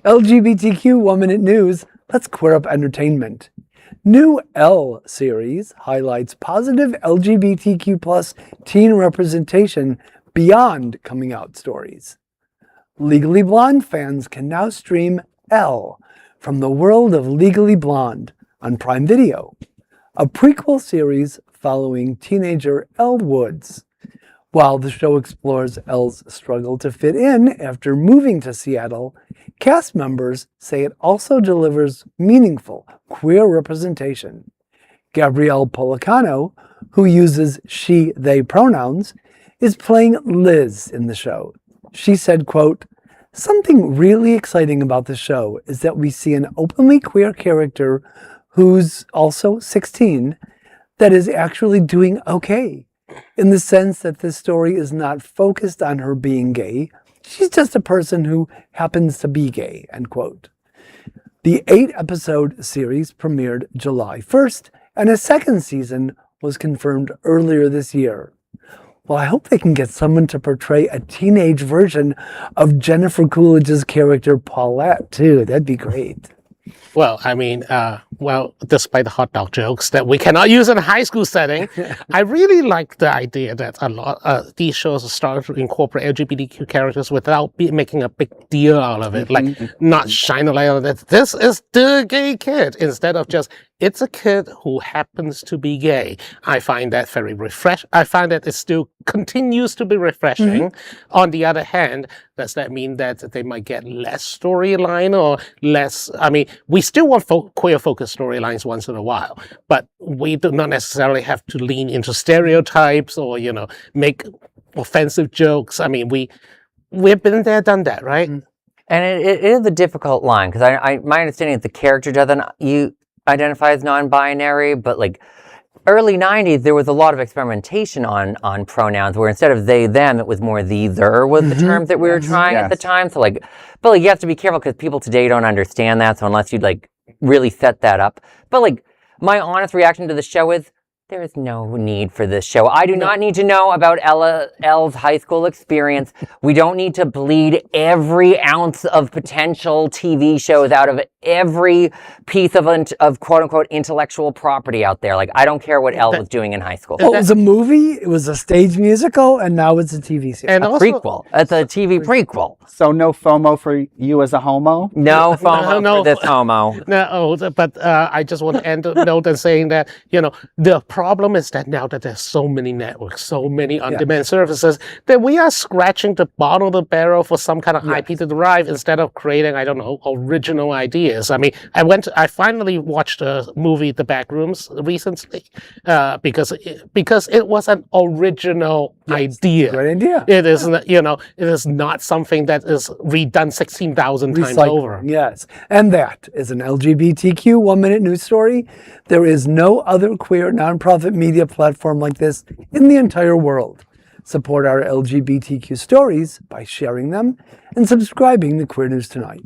LGBTQ 1 Minute News, let's queer up entertainment. New Elle series highlights positive LGBTQ plus teen representation beyond coming out stories. Legally Blonde fans can now stream Elle from the world of Legally Blonde on Prime Video, a prequel series following teenager Elle Woods. While the show explores Elle's struggle to fit in after moving to Seattle, cast members say it also delivers meaningful queer representation. Gabrielle Policano, who uses she/they pronouns, is playing Liz in the show. She said, quote, "Something really exciting about the show is that we see an openly queer character who's also 16 that is actually doing okay, in the sense that this story is not focused on her being gay. She's just a person who happens to be gay," end quote. The 8-episode series premiered July 1st, and a second season was confirmed earlier this year. Well, I hope they can get someone to portray a teenage version of Jennifer Coolidge's character Paulette, too. That'd be great. Well, I mean, despite the hot dog jokes that we cannot use in a high school setting, I really like the idea that a lot these shows are starting to incorporate LGBTQ characters without making a big deal out of it, like not shine a light on it. This is the gay kid instead of just it's a kid who happens to be gay. I find that very refreshing. I find that it still continues to be refreshing. On the other hand, does that mean that they might get less storyline or less? I mean, we still want queer-focused storylines once in a while, but we do not necessarily have to lean into stereotypes or, make offensive jokes. I mean, we've been there, done that, right? And it is a difficult line because my understanding is the character doesn't identify as non-binary, but like early 90s, there was a lot of experimentation on pronouns where instead of they, them, it was more the, their was the terms that we were trying at the time. So but you have to be careful because people today don't understand that. So unless you really set that up. But my honest reaction to the show is there is no need for this show. I do not need to know about Elle's high school experience. We don't need to bleed every ounce of potential TV shows out of every piece of quote-unquote intellectual property out there. I don't care what Elle was doing in high school. Well, it was a movie, it was a stage musical, and now it's a TV series. And a prequel. It's a TV prequel. So no FOMO for you as a homo? No FOMO for this homo. No, but I just want to end the note and saying that, the problem is that now that there's so many networks, so many on-demand services, that we are scratching the bottom of the barrel for some kind of IP to derive instead of creating, I don't know, original ideas. I mean, I finally watched the movie The Backrooms recently because it was an original idea. Great idea. It is, it is not something that is redone 16,000 times over. Yes. And that is an LGBTQ 1 Minute News Story. There is no other queer nonprofit media platform like this in the entire world. Support our LGBTQ stories by sharing them and subscribing to Queer News Tonight.